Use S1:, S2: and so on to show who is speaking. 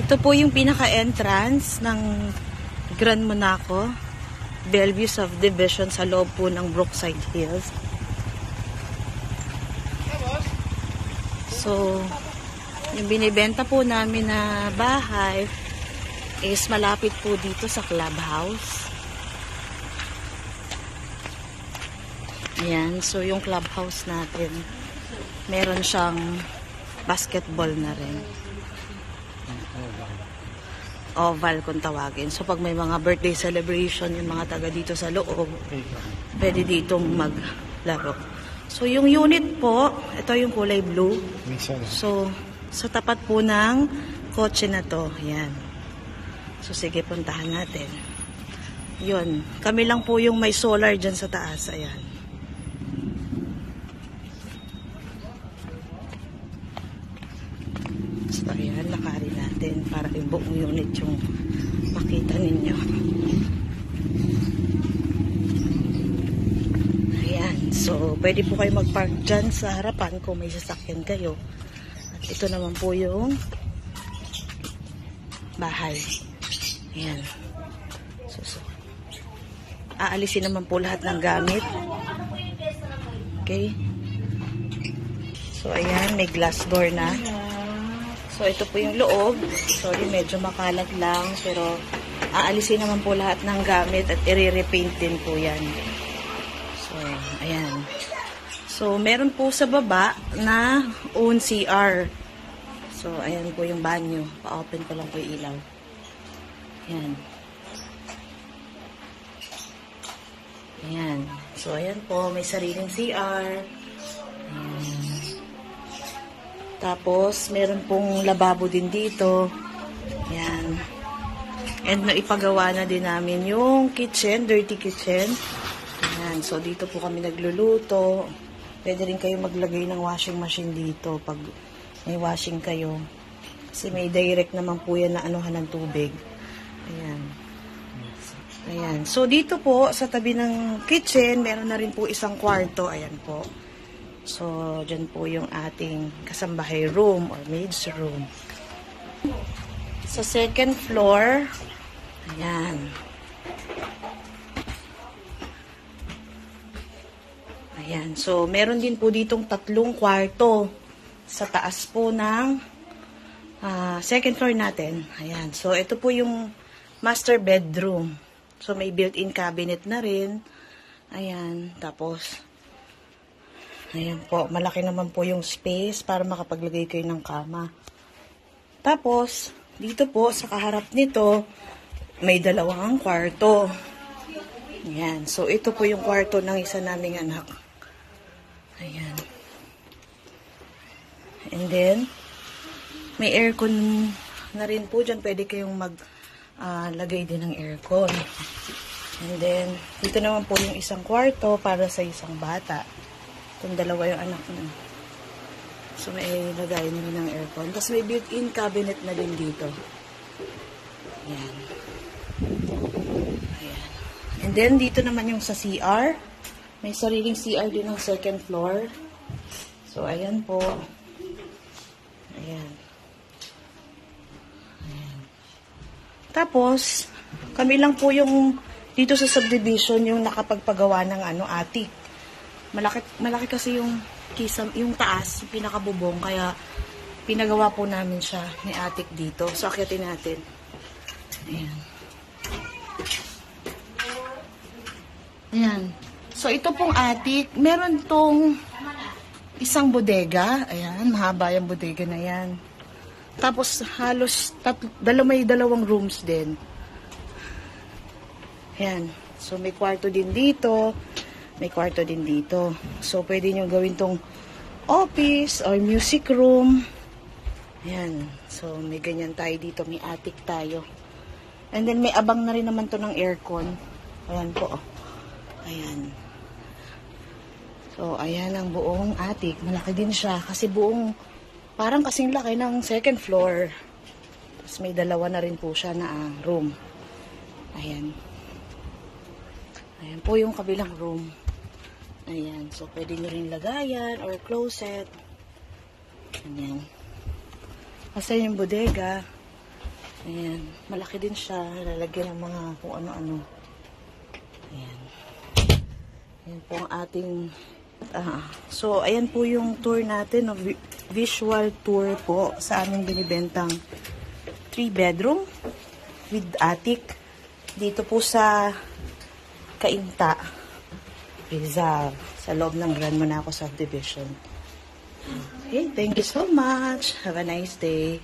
S1: Ito po yung pinaka-entrance ng Grand Monaco, Bellevue Subdivision sa loob po ng Brookside Hills. So, yung binibenta po namin na bahay is malapit po dito sa clubhouse. Ayan, so yung clubhouse natin, meron siyang basketball na rin. Oval kung tawagin. So pag may mga birthday celebration, yung mga taga dito sa loob, pwede ditong maglaro. So yung unit po, ito yung kulay blue. So sa tapat po ng kotse na to, yan. So sige, puntahan natin. Yun, kami lang po yung may solar dyan sa taas, ayan. So ayan, lakarin natin para yung buong unit yung makita ninyo. Ayan, so pwede po kayo mag-park dyan sa harapan kung may sasakyan kayo. At ito naman po yung bahay. Ayan. So, aalisin naman po lahat ng gamit. Okay. So ayan, may glass door na. So, ito po yung loob. Sorry, medyo makalat lang. Pero, aalisin naman po lahat ng gamit at i-repaint din po yan. So, ayan. So, meron po sa baba na own CR. So, ayan po yung banyo. Pa-open ko lang po yung ilaw. Ayan. Ayan. So, ayan po. May sariling CR. Ayan. Tapos, meron pong lababo din dito. Ayan. And naipagawa na din namin yung kitchen, dirty kitchen. Ayan. So, dito po kami nagluluto. Pwede rin kayo maglagay ng washing machine dito pag may washing kayo. Kasi may direct naman po yan na anuhan ng tubig. Ayan. Ayan. So, dito po, sa tabi ng kitchen, meron na rin po isang kwarto. Ayan po. So, dyan po yung ating kasambahay room or maid's room. Sa second floor, ayan. Ayan. So, meron din po ditong 3 kwarto sa taas po ng second floor natin. Ayan. So, ito po yung master bedroom. So, may built-in cabinet na rin. Ayan. Tapos, ayan po, malaki naman po yung space para makapaglagay kayo ng kama. Tapos, dito po, sa kaharap nito, may 2 kwarto. Ayan. So, ito po yung kwarto ng isa naming anak. Ayan. And then, may aircon na rin po dyan. Pwede kayong maglagay din ng aircon. And then, dito naman po yung isang kwarto para sa isang bata. Itong 2 yung anak niya. So, may lagay nila ng aircon. Tapos, may built-in cabinet na din dito. Ayan. Ayan. And then, dito naman yung sa CR. May sariling CR din ng second floor. So, ayan po. Ayan. Ayan. Tapos, kami lang po yung dito sa subdivision yung nakapagpagawa ng attic. Malaki kasi yung taas, yung pinakabubong, kaya pinagawa po namin siya ni attic dito. So, akyatin natin. Ayan. Ayan. So, ito pong attic, meron tong isang bodega. Ayan, mahaba yung bodega na yan. Tapos, halos may 2 rooms din. Ayan. So, may kwarto din dito. May kwarto din dito. So, pwede nyo gawin tong office or music room. Ayan. So, may ganyan tayo dito. May attic tayo. And then, may abang na rin naman to ng aircon. Ayan po. Ayan. So, ayan ang buong attic. Malaki din siya. Kasi parang kasing laki ng second floor. Tapos, may 2 na rin po siya na room. Ayan. Ayan po yung kabilang room. Ayan. So, pwede nyo rin lagayan or closet. Ayan. Kasi yung bodega. Ayan. Malaki din siya. Lalagyan ng mga kung ano-ano. Ayan. Ayan po ang ating... so, ayan po yung tour natin. No? Visual tour po sa aming binibentang 3-bedroom with attic. Dito po sa Cainta, Rizal. Sa loob ng Gran Monaco Subdivision. Okay, thank you so much. Have a nice day.